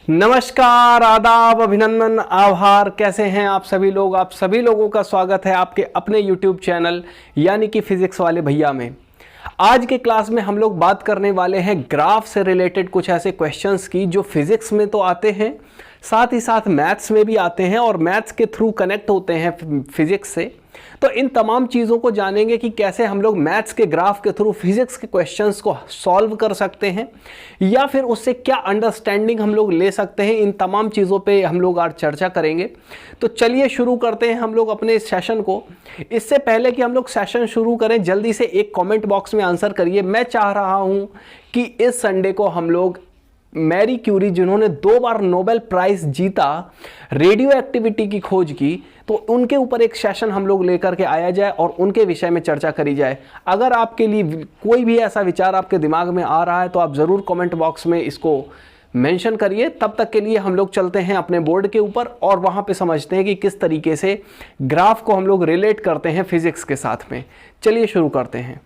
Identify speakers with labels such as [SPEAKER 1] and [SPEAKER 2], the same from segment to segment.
[SPEAKER 1] नमस्कार, आदाब, अभिनंदन, आभार। कैसे हैं आप सभी लोग। आप सभी लोगों का स्वागत है आपके अपने YouTube चैनल यानी कि फिजिक्स वाले भैया में। आज के क्लास में हम लोग बात करने वाले हैं ग्राफ से रिलेटेड कुछ ऐसे क्वेश्चंस की जो फिजिक्स में तो आते हैं, साथ ही साथ मैथ्स में भी आते हैं और मैथ्स के थ्रू कनेक्ट होते हैं फिजिक्स से। तो इन तमाम चीज़ों को जानेंगे कि कैसे हम लोग मैथ्स के ग्राफ के थ्रू फिजिक्स के क्वेश्चंस को सॉल्व कर सकते हैं या फिर उससे क्या अंडरस्टैंडिंग हम लोग ले सकते हैं। इन तमाम चीज़ों पे हम लोग आज चर्चा करेंगे। तो चलिए शुरू करते हैं हम लोग अपने इस सेशन को। इससे पहले कि हम लोग सेशन शुरू करें, जल्दी से एक कॉमेंट बॉक्स में आंसर करिए। मैं चाह रहा हूँ कि इस संडे को हम लोग मैरी क्यूरी, जिन्होंने 2 बार नोबेल प्राइज जीता रेडियो एक्टिविटी की खोज की, तो उनके ऊपर एक सेशन हम लोग लेकर के आया जाए और उनके विषय में चर्चा करी जाए। अगर आपके लिए कोई भी ऐसा विचार आपके दिमाग में आ रहा है तो आप ज़रूर कमेंट बॉक्स में इसको मेंशन करिए। तब तक के लिए हम लोग चलते हैं अपने बोर्ड के ऊपर और वहाँ पे समझते हैं कि किस तरीके से ग्राफ को हम लोग रिलेट करते हैं फिजिक्स के साथ में। चलिए शुरू करते हैं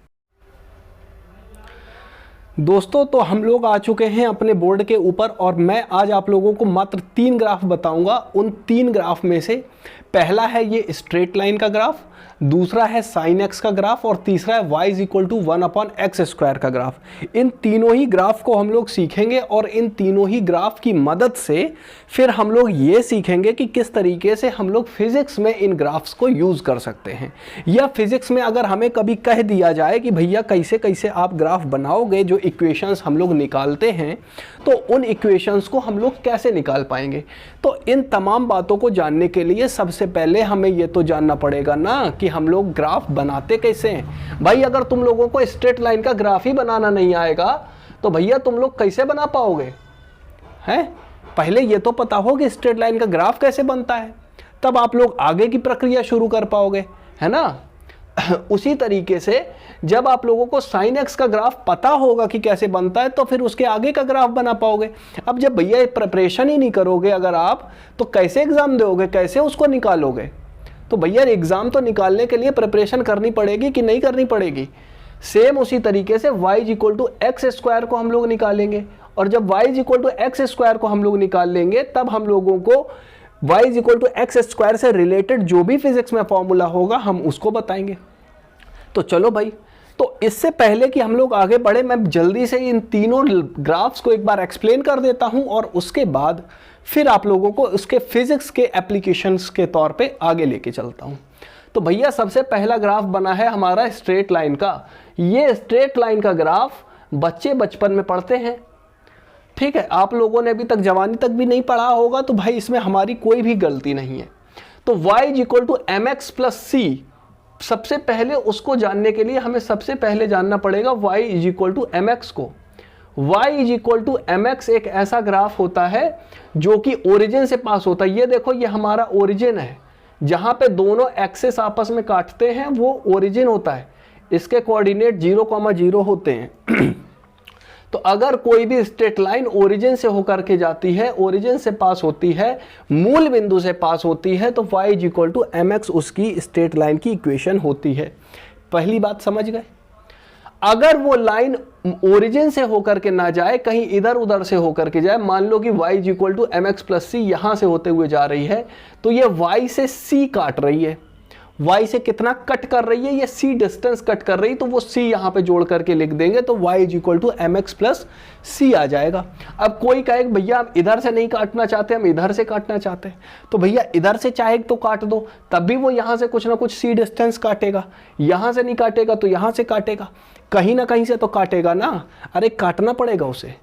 [SPEAKER 1] दोस्तों। तो हम लोग आ चुके हैं अपने बोर्ड के ऊपर और मैं आज आप लोगों को मात्र 3 ग्राफ बताऊंगा। उन 3 ग्राफ में से पहला है ये स्ट्रेट लाइन का ग्राफ, दूसरा है साइन एक्स का ग्राफ और तीसरा है y = 1/x² का ग्राफ। इन तीनों ही ग्राफ को हम लोग सीखेंगे और इन तीनों ही ग्राफ की मदद से फिर हम लोग ये सीखेंगे कि किस तरीके से हम लोग फिजिक्स में इन ग्राफ्स को यूज़ कर सकते हैं। या फिजिक्स में अगर हमें कभी कह दिया जाए कि भैया कैसे कैसे आप ग्राफ बनाओगे, जो इक्वेशंस हम लोग निकालते हैं, तो उन इक्वेशंस को हम लोग कैसे निकाल पाएंगे। तो इन तमाम बातों को जानने के लिए सबसे पहले हमें ये तो जानना पड़ेगा ना कि हम लोग ग्राफ बनाते कैसे हैं। भाई अगर तुम लोगों को स्ट्रेट लाइन का ग्राफ ही बनाना नहीं आएगा तो भैया तुम लोग कैसे बना पाओगे हैं। पहले ये तो पता हो कि स्ट्रेट लाइन का ग्राफ कैसे बनता है, तब आप लोग आगे की प्रक्रिया शुरू कर पाओगे, है ना। उसी तरीके से जब आप लोगों को साइन एक्स का ग्राफ पता होगा कि कैसे बनता है तो फिर उसके आगे का ग्राफ बना पाओगे। अब जब भैया प्रिपरेशन ही नहीं करोगे अगर आप, तो कैसे एग्जाम दोगे, कैसे उसको निकालोगे। तो भैया एग्जाम तो निकालने के लिए प्रिपरेशन करनी पड़ेगी कि नहीं करनी पड़ेगी। सेम उसी तरीके से y = x² को हम लोग निकालेंगे और जब y = x² को हम लोग निकाल लेंगे तब हम लोगों को y = x² से रिलेटेड जो भी फिजिक्स में फॉर्मूला होगा हम उसको बताएंगे। तो चलो भाई, तो इससे पहले कि हम लोग आगे बढ़े, मैं जल्दी से इन तीनों ग्राफ्स को एक बार एक्सप्लेन कर देता हूं और उसके बाद फिर आप लोगों को उसके फिजिक्स के एप्लीकेशंस के तौर पे आगे लेके चलता हूं। तो भैया सबसे पहला ग्राफ बना है हमारा स्ट्रेट लाइन का। ये स्ट्रेट लाइन का ग्राफ बच्चे बचपन में पढ़ते हैं, ठीक है। आप लोगों ने अभी तक जवानी तक भी नहीं पढ़ा होगा तो भाई इसमें हमारी कोई भी गलती नहीं है। तो y = mx + c, सबसे पहले उसको जानने के लिए हमें सबसे पहले जानना पड़ेगा y = mx को। y = mx एक ऐसा ग्राफ होता है जो कि ओरिजिन से पास होता है। ये देखो, ये हमारा ओरिजिन है, जहां पे दोनों एक्सेस आपस में काटते हैं वो ओरिजिन होता है। इसके कोऑर्डिनेट 0,0 होते हैं। तो अगर कोई भी स्ट्रेट लाइन ओरिजिन से होकर के जाती है, ओरिजिन से पास होती है, मूल बिंदु से पास होती है, तो y = mx उसकी स्ट्रेट लाइन की इक्वेशन होती है। पहली बात समझ गए। अगर वो लाइन ओरिजिन से होकर के ना जाए, कहीं इधर उधर से होकर के जाए, मान लो कि y = mx + c यहां से होते हुए जा रही है, तो ये y से c काट रही है। y से कितना कट कर रही है, ये c डिस्टेंस कट कर रही, तो वो c यहाँ पे जोड़ करके लिख देंगे तो y = mx + c आ जाएगा। अब कोई कहे भैया हम इधर से नहीं काटना चाहते, हम इधर से काटना चाहते हैं, तो भैया इधर से चाहे तो काट दो, तब भी वो यहाँ से कुछ ना कुछ c डिस्टेंस काटेगा। यहाँ से नहीं काटेगा तो यहाँ से काटेगा, कहीं ना कहीं से तो काटेगा ना। अरे काटना पड़ेगा उसे,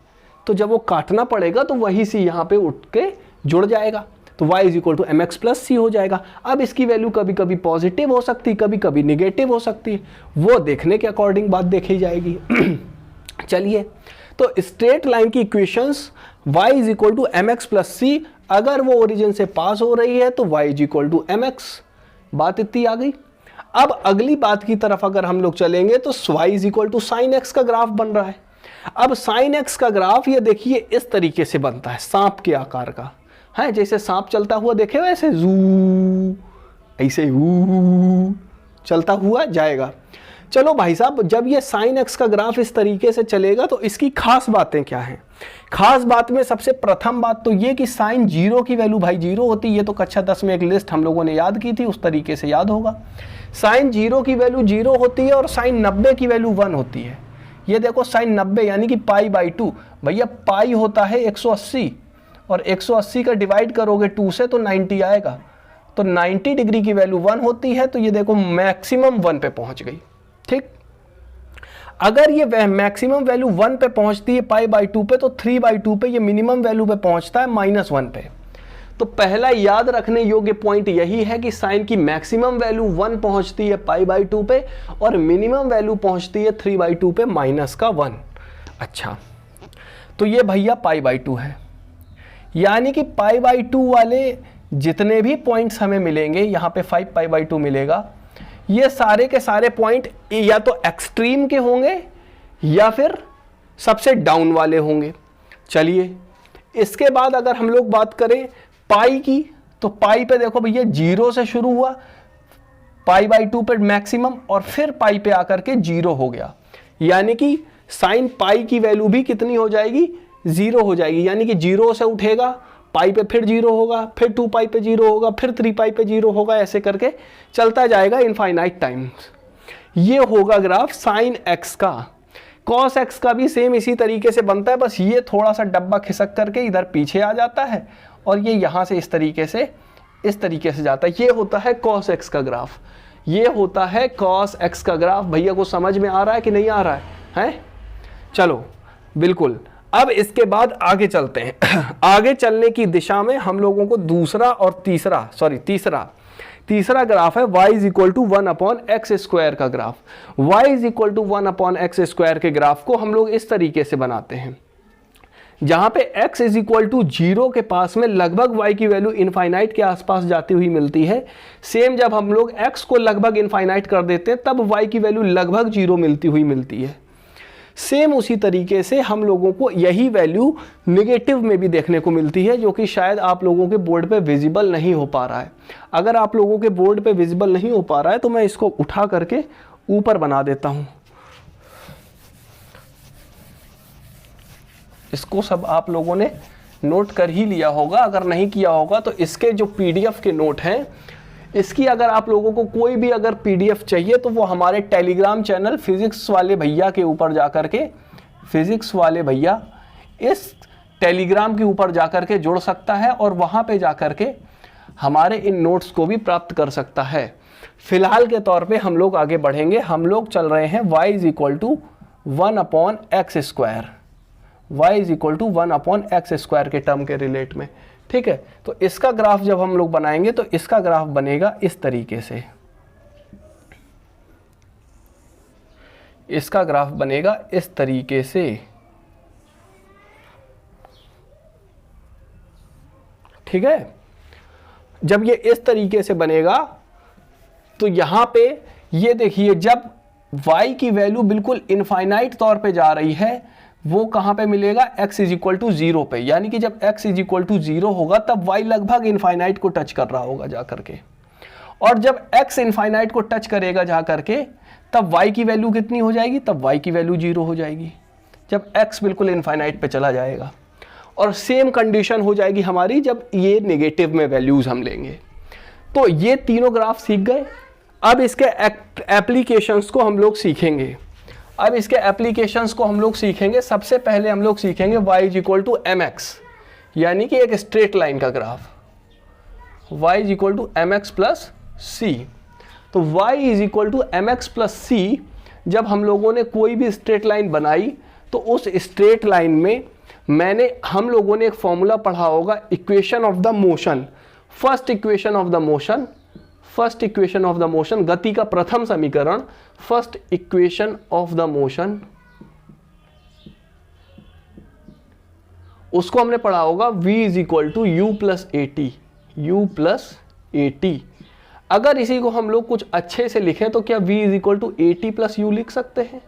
[SPEAKER 1] तो जब वो काटना पड़ेगा तो वही c यहाँ पे उठ के जुड़ जाएगा, तो y = mx + c हो जाएगा। अब इसकी वैल्यू कभी कभी पॉजिटिव हो सकती है, कभी कभी निगेटिव हो सकती है, वो देखने के अकॉर्डिंग बात देखी जाएगी। चलिए, तो स्ट्रेट लाइन की इक्वेशंस y = mx + c, अगर वो ओरिजिन से पास हो रही है तो y = mx। बात इतनी आ गई। अब अगली बात की तरफ अगर हम लोग चलेंगे तो y = sin x का ग्राफ बन रहा है। अब sin x का ग्राफ ये देखिए इस तरीके से बनता है, सांप के आकार का है। जैसे सांप चलता हुआ देखे वैसे ऐसे चलता हुआ जाएगा। चलो भाई साहब, जब ये साइन एक्स का ग्राफ इस तरीके से चलेगा तो इसकी खास बातें क्या हैं? खास बात में सबसे प्रथम बात तो ये कि साइन 0 की वैल्यू भाई 0 होती है। ये तो कक्षा 10 में एक लिस्ट हम लोगों ने याद की थी, उस तरीके से याद होगा। साइन 0 की वैल्यू 0 होती है और साइन 90 की वैल्यू 1 होती है। ये देखो साइन 90 यानी कि π/2, भैया पाई होता है 180 और 180 का डिवाइड करोगे 2 से तो 90 आएगा। तो 90 डिग्री की वैल्यू 1 होती है, तो ये देखो मैक्सिमम 1 पे पहुंच गई। ठीक, अगर ये मैक्सिमम वैल्यू 1 पे पहुंचती है π/2 पे, तो 3/2 पे ये मिनिमम वैल्यू पे पहुंचता है -1 पे। तो पहला याद रखने योग्य पॉइंट यही है कि साइन की मैक्सिमम वैल्यू 1 पहुंचती है π/2 पे और मिनिमम वैल्यू पहुंचती है 3/2 पे -1। अच्छा, तो ये भैया π/2 है, यानी कि π/2 वाले जितने भी पॉइंट्स हमें मिलेंगे, यहाँ पे 5π/2 मिलेगा, ये सारे के सारे पॉइंट या तो एक्सट्रीम के होंगे या फिर सबसे डाउन वाले होंगे। चलिए, इसके बाद अगर हम लोग बात करें पाई की, तो पाई पे देखो भैया 0 से शुरू हुआ, π/2 पे मैक्सिमम और फिर पाई पे आकर के 0 हो गया, यानी कि साइन पाई की वैल्यू भी कितनी हो जाएगी? 0 हो जाएगी। यानी कि 0 से उठेगा, पाई पे फिर 0 होगा, फिर 2π पे 0 होगा, फिर 3π पे 0 होगा, ऐसे करके चलता जाएगा इनफाइनाइट टाइम्स। ये होगा ग्राफ साइन एक्स का। कॉस एक्स का भी सेम इसी तरीके से बनता है, बस ये थोड़ा सा डब्बा खिसक करके इधर पीछे आ जाता है और ये यहाँ से इस तरीके से जाता है। ये होता है कॉस एक्स का ग्राफ, ये होता है कॉस एक्स का ग्राफ। भैया को समझ में आ रहा है कि नहीं आ रहा है? चलो बिल्कुल। अब इसके बाद आगे चलते हैं। आगे चलने की दिशा में हम लोगों को दूसरा और तीसरा ग्राफ है y = 1/x² का ग्राफ। y = 1/x² के ग्राफ को हम लोग इस तरीके से बनाते हैं, जहां पे x = 0 के पास में लगभग y की वैल्यू इनफाइनाइट के आसपास जाती हुई मिलती है। सेम जब हम लोग x को लगभग इनफाइनाइट कर देते हैं तब y की वैल्यू लगभग 0 मिलती है। सेम उसी तरीके से हम लोगों को यही वैल्यू नेगेटिव में भी देखने को मिलती है, जो कि शायद आप लोगों के बोर्ड पे विजिबल नहीं हो पा रहा है। अगर आप लोगों के बोर्ड पे विजिबल नहीं हो पा रहा है तो मैं इसको उठा करके ऊपर बना देता हूं। इसको सब आप लोगों ने नोट कर ही लिया होगा, अगर नहीं किया होगा तो इसके जो PDF के नोट हैं, इसकी अगर आप लोगों को कोई भी अगर PDF चाहिए तो वो हमारे टेलीग्राम चैनल फिजिक्स वाले भैया के ऊपर जाकर के, फिजिक्स वाले भैया इस टेलीग्राम के ऊपर जाकर के जुड़ सकता है और वहाँ पे जाकर के हमारे इन नोट्स को भी प्राप्त कर सकता है। फिलहाल के तौर पे हम लोग आगे बढ़ेंगे। हम लोग चल रहे हैं y = 1/x², y = 1/x² के टर्म के रिलेट में। ठीक है, तो इसका ग्राफ जब हम लोग बनाएंगे तो इसका ग्राफ बनेगा इस तरीके से, इसका ग्राफ बनेगा इस तरीके से। ठीक है, जब ये इस तरीके से बनेगा तो यहां पे ये देखिए, जब y की वैल्यू बिल्कुल इनफाइनाइट तौर पे जा रही है, वो कहां पे मिलेगा? x = 0 पे। यानी कि जब x = 0 होगा तब y लगभग इनफाइनाइट को टच कर रहा होगा जा करके, और जब x इनफाइनाइट को टच करेगा जा करके तब y की वैल्यू कितनी हो जाएगी? तब y की वैल्यू 0 हो जाएगी, जब x बिल्कुल इनफाइनाइट पे चला जाएगा। और सेम कंडीशन हो जाएगी हमारी जब ये नेगेटिव में वैल्यूज हम लेंगे। तो ये तीनों ग्राफ सीख गए। अब इसके एप्लीकेशंस को हम लोग सीखेंगे। सबसे पहले हम लोग सीखेंगे y = mx, यानी कि एक स्ट्रेट लाइन का ग्राफ, y = mx + c। तो y = mx + c जब हम लोगों ने कोई भी स्ट्रेट लाइन बनाई तो उस स्ट्रेट लाइन में हम लोगों ने एक फॉर्मूला पढ़ा होगा, equation of the motion. First equation of the motion, गति का प्रथम समीकरण, first equation of the motion, उसको हमने पढ़ा होगा v = u + at। अगर इसी को हम लोग कुछ अच्छे से लिखें तो क्या v = at + u लिख सकते हैं?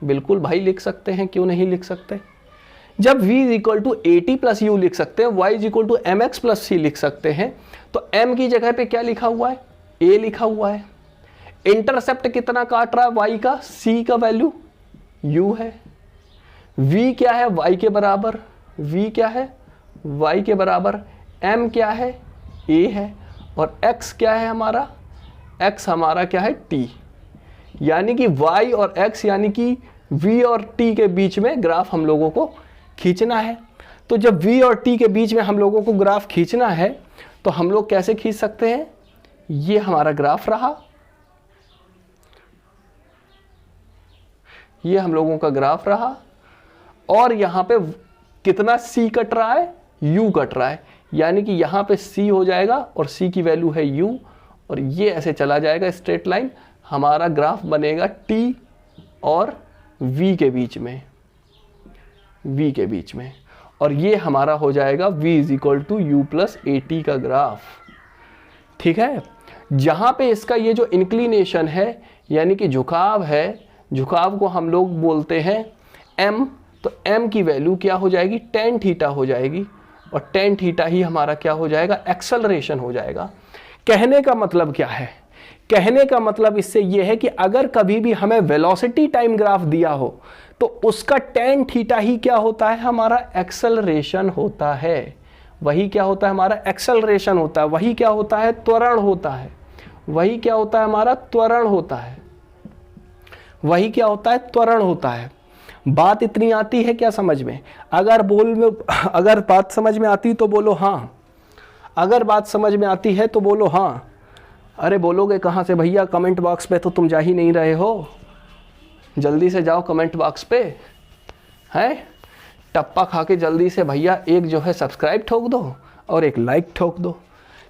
[SPEAKER 1] बिल्कुल भाई लिख सकते हैं, क्यों नहीं लिख सकते। जब v = at + u लिख सकते हैं, y = mx + c लिख सकते हैं, तो m की जगह पे क्या लिखा हुआ है? a लिखा हुआ है। इंटरसेप्ट कितना काट रहा है y का, c का वैल्यू u है, v क्या है y के बराबर, v क्या है y के बराबर, m क्या है a है, और x क्या है हमारा, x हमारा क्या है t। यानी कि y और x यानी कि v और t के बीच में ग्राफ हम लोगों को खींचना है। तो जब v और t के बीच में हम लोगों को ग्राफ खींचना है तो हम लोग कैसे खींच सकते हैं, ये हमारा ग्राफ रहा, ये हम लोगों का ग्राफ रहा, और यहां पे कितना c कट रहा है, u कट रहा है, यानी कि यहां पे c हो जाएगा और c की वैल्यू है u, और ये ऐसे चला जाएगा स्ट्रेट लाइन। हमारा ग्राफ बनेगा t और v के बीच में, v के बीच में, और ये हमारा हो जाएगा v is equal to u plus a t का ग्राफ। ठीक है, जहां पे इसका ये जो इंक्लिनेशन है यानी कि झुकाव है, झुकाव को हम लोग बोलते हैं m, तो m की वैल्यू क्या हो जाएगी, tan थीटा हो जाएगी, और tan थीटा ही हमारा क्या हो जाएगा, एक्सेलरेशन हो जाएगा। कहने का मतलब क्या है, कहने का मतलब इससे यह है कि अगर कभी भी हमें वेलोसिटी टाइम ग्राफ दिया हो तो उसका tan थीटा ही क्या होता है, हमारा एक्सेलरेशन होता है। वही क्या होता है, हमारा एक्सेलरेशन होता है, वही क्या होता है, त्वरण होता है, वही क्या होता है, हमारा त्वरण होता है, वही क्या होता है, त्वरण होता है। बात इतनी आती है क्या समझ में? अगर बात समझ में आती तो बोलो हाँ, अगर बात समझ में आती है तो बोलो हाँ। अरे बोलोगे कहाँ से भैया, कमेंट बॉक्स पे तो तुम जा ही नहीं रहे हो, जल्दी से जाओ कमेंट बॉक्स पे, हैं टप्पा खा के जल्दी से भैया एक जो है सब्सक्राइब ठोक दो और एक लाइक ठोक दो।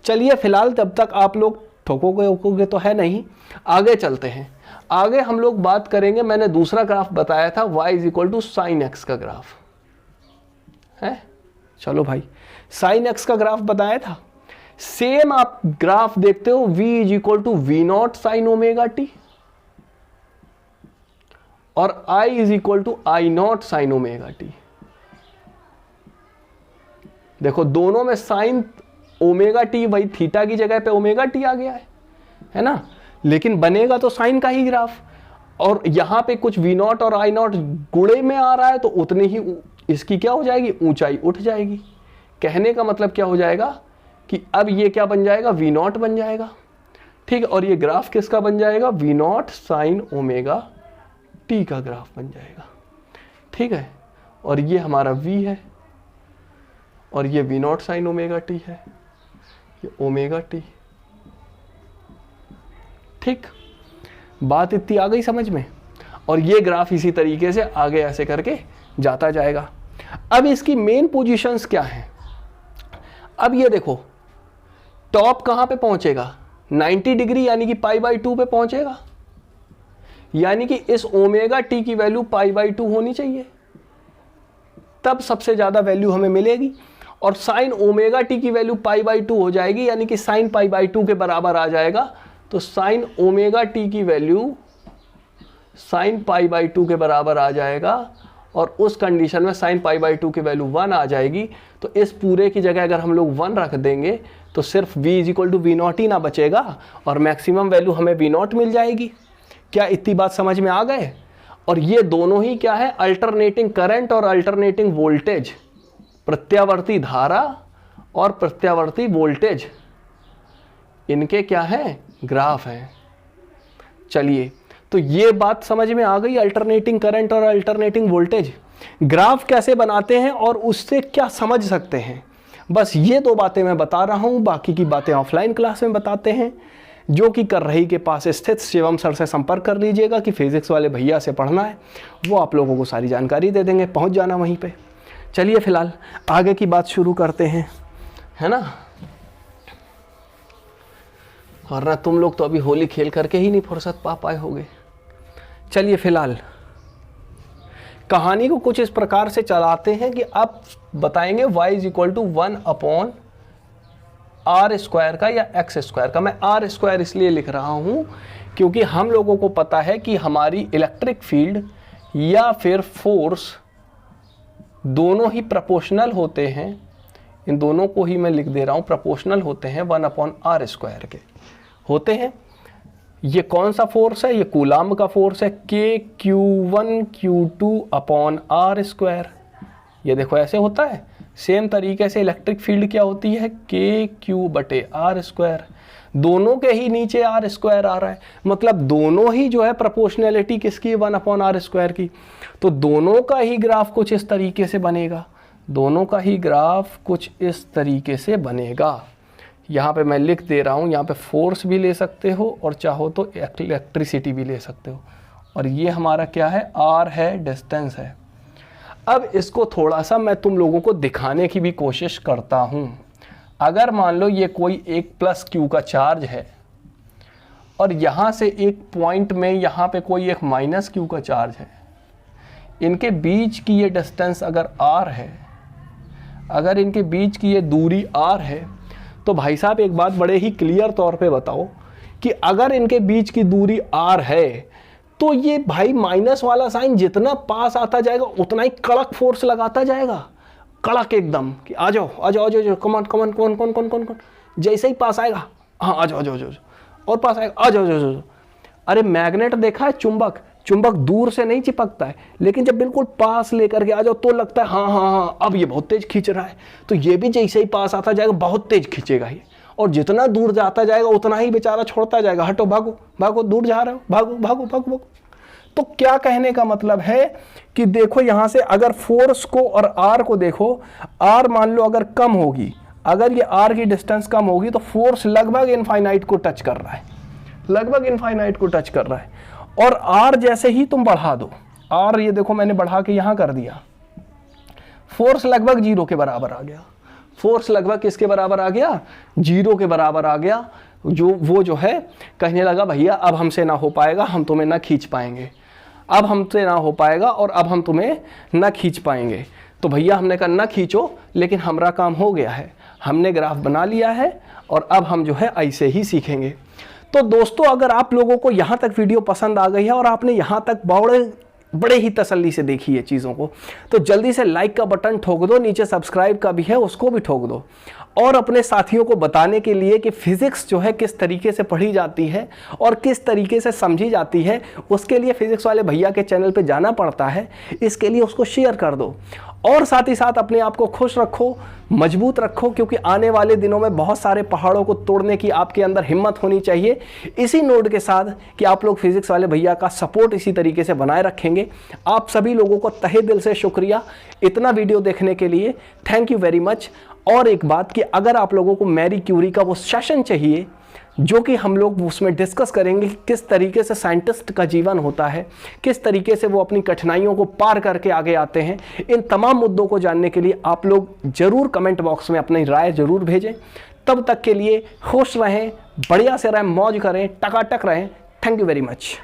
[SPEAKER 1] चलिए फिलहाल तब तक आप लोग ठोकोगे तो है नहीं, आगे चलते हैं। आगे हम लोग बात करेंगे, मैंने दूसरा ग्राफ बताया था y is equal to sine x का ग्राफ है। चलो भाई, साइन एक्स का ग्राफ बताया था, सेम आप ग्राफ देखते हो v is equal to v not sine omega t और I is equal to i not sine omega t. देखो दोनों में साइन ओमेगा टी, वही थीटा की जगह पे ओमेगा टी आ गया है ना, लेकिन बनेगा तो साइन का ही ग्राफ, और यहां पे कुछ वी नॉट और आई नॉट गुणे में आ रहा है तो उतनी ही इसकी क्या हो जाएगी, ऊंचाई उठ जाएगी। कहने का मतलब क्या हो जाएगा कि अब ये क्या बन जाएगा, वी नॉट बन जाएगा। ठीक है, और ये ग्राफ किसका बन जाएगा, v not sine omega t का ग्राफ बन जाएगा। ठीक है, और ये हमारा v है और ये v not sine omega t है, ये ओमेगा टी। ठीक, बात इतनी आ गई समझ में, और ये ग्राफ इसी तरीके से आगे ऐसे करके जाता जाएगा। अब इसकी मेन पोजीशंस क्या हैं, अब ये देखो टॉप कहां पे पहुंचेगा, 90 डिग्री यानी कि π/2 पे पहुंचेगा, यानी कि इस ओमेगा टी की वैल्यू π/2 होनी चाहिए, तब सबसे ज्यादा वैल्यू हमें मिलेगी। और साइन ओमेगा टी की वैल्यू π/2 हो जाएगी, यानी कि साइन π/2 के बराबर आ जाएगा। तो साइन ओमेगा टी की वैल्यू साइन π/2 के बराबर आ जाएगा, और उस कंडीशन में साइन π/2 की वैल्यू 1 आ जाएगी। तो इस पूरे की जगह अगर हम लोग 1 रख देंगे तो सिर्फ v is equal to v not ही ना बचेगा, और मैक्सिमम वैल्यू हमें वी नॉट मिल जाएगी। क्या इतनी बात समझ में आ गए? और ये दोनों ही क्या है, अल्टरनेटिंग करंट और अल्टरनेटिंग वोल्टेज, प्रत्यावर्ती धारा और प्रत्यावर्ती वोल्टेज, इनके क्या है, ग्राफ हैं। चलिए, तो ये बात समझ में आ गई, अल्टरनेटिंग करंट और अल्टरनेटिंग वोल्टेज ग्राफ कैसे बनाते हैं और उससे क्या समझ सकते हैं। बस ये दो बातें मैं बता रहा हूं, बाकी की बातें ऑफलाइन क्लास में बताते हैं, जो कि कर रही के पास स्थित शिवम सर से संपर्क कर लीजिएगा कि फिजिक्स वाले भैया से पढ़ना है, वो आप लोगों को सारी जानकारी दे देंगे, पहुंच जाना वहीं पे। चलिए फिलहाल आगे की बात शुरू करते हैं, है ना। और ना तुम लोग तो अभी होली खेल करके ही नहीं फुर्सत पा पाए होगे। चलिए फिलहाल कहानी को कुछ इस प्रकार से चलाते हैं कि आप बताएंगे y is equal to 1/r² का या x² का। मैं r² इसलिए लिख रहा हूं क्योंकि हम लोगों को पता है कि हमारी इलेक्ट्रिक फील्ड या फिर फोर्स दोनों ही प्रोपोर्शनल होते हैं। इन दोनों को ही मैं लिख दे रहा हूं, प्रोपोर्शनल होते हैं 1/r² के होते हैं। ये कौन सा फोर्स है? ये कूलाम्ब का फोर्स है, KQ1Q2/r²। ये देखो ऐसे होता है। सेम तरीके से इलेक्ट्रिक फील्ड क्या होती है? KQ/r²। दोनों के ही नीचे r² आ रहा है, मतलब दोनों ही जो है प्रोपोर्शनैलिटी किसकी? 1/r² की। तो दोनों का ही ग्राफ कुछ इस तरीके से बनेगा, दोनों का ही ग्राफ कुछ इस तरीके से बनेगा। यहाँ पे मैं लिख दे रहा हूँ, यहाँ पे फोर्स भी ले सकते हो और चाहो तो इलेक्ट्रिसिटी भी ले सकते हो। और ये हमारा क्या है? r है, डिस्टेंस है। अब इसको थोड़ा सा मैं तुम लोगों को दिखाने की भी कोशिश करता हूँ। अगर मान लो ये कोई एक +q का चार्ज है और यहाँ से एक पॉइंट में यहाँ पे कोई एक -q का चार्ज है, इनके बीच की ये डिस्टेंस अगर r है, अगर इनके बीच की ये दूरी r है, तो भाई साहब एक बात बड़े ही क्लियर तौर पे बताओ कि अगर इनके बीच की दूरी r है तो ये भाई माइनस वाला साइन जितना पास आता जाएगा उतना ही कड़क फोर्स लगाता जाएगा, कड़क एकदम कि आ जाओ आ जाओ आ जाओ, कमान कमान कौन कौन कौन कौन कौन, जैसे ही पास आएगा हाँ आ जाओ आ जाओ आ जाओ, और पास आएगा आ जाओ आ जाओ। अरे मैग्नेट देखा है? चुंबक, चुंबक दूर से नहीं चिपकता है, लेकिन जब बिल्कुल पास लेकर के आ जाओ तो लगता है हाँ हाँ हाँ अब ये बहुत तेज खींच रहा है, तो ये भी जैसे ही पास आता जाएगा बहुत तेज खींचेगा ये, और जितना दूर जाता जाएगा उतना ही बेचारा छोड़ता जाएगा, हटो भागो भागो, दूर जा रहे हो, भागो भागो भागो भागो। तो क्या कहने का मतलब है कि देखो यहां से अगर फोर्स को और आर को देखो, आर मान लो अगर कम होगी, अगर ये आर की डिस्टेंस कम होगी तो फोर्स लगभग इनफाइनाइट को टच कर रहा है, लगभग इनफाइनाइट को टच कर रहा है। और आर जैसे ही तुम बढ़ा दो, आर ये देखो मैंने बढ़ा के यहां कर दिया, फोर्स लगभग 0 के बराबर आ गया, फोर्स लगभग किसके बराबर आ गया? 0 के बराबर आ गया। वो जो है कहने लगा भैया अब हमसे ना हो पाएगा, हम तुम्हें ना खींच पाएंगे, अब हमसे ना हो पाएगा और अब हम तुम्हें ना खींच पाएंगे। तो भैया हमने कहा ना खींचो, लेकिन हमारा काम हो गया है, हमने ग्राफ बना लिया है और अब हम जो है ऐसे ही सीखेंगे। तो दोस्तों अगर आप लोगों को यहाँ तक वीडियो पसंद आ गई है और आपने यहाँ तक बड़े ही तसल्ली से देखी है चीज़ों को, तो जल्दी से लाइक का बटन ठोक दो, नीचे सब्सक्राइब का भी है उसको भी ठोक दो, और अपने साथियों को बताने के लिए कि फिजिक्स जो है किस तरीके से पढ़ी जाती है और किस तरीके से समझी जाती है, उसके लिए फिजिक्स वाले भैया के चैनल पे जाना पड़ता है, इसके लिए उसको शेयर कर दो। और साथ ही साथ अपने आप को खुश रखो, मजबूत रखो, क्योंकि आने वाले दिनों में बहुत सारे पहाड़ों को तोड़ने की आपके अंदर हिम्मत होनी चाहिए। इसी नोट के साथ कि आप लोग फिजिक्स वाले भैया का सपोर्ट इसी तरीके से बनाए रखेंगे। आप सभी लोगों को तहे दिल से शुक्रिया इतना वीडियो देखने के लिए, थैंक यू वेरी मच। और एक बात कि अगर आप लोगों को मैरी क्यूरी का वो सेशन चाहिए जो कि हम लोग उसमें डिस्कस करेंगे कि किस तरीके से साइंटिस्ट का जीवन होता है, किस तरीके से वो अपनी कठिनाइयों को पार करके आगे आते हैं, इन तमाम मुद्दों को जानने के लिए आप लोग ज़रूर कमेंट बॉक्स में अपनी राय ज़रूर भेजें। तब तक के लिए खुश रहें, बढ़िया से रहें, मौज करें, टकाटक रहें। Thank you very much.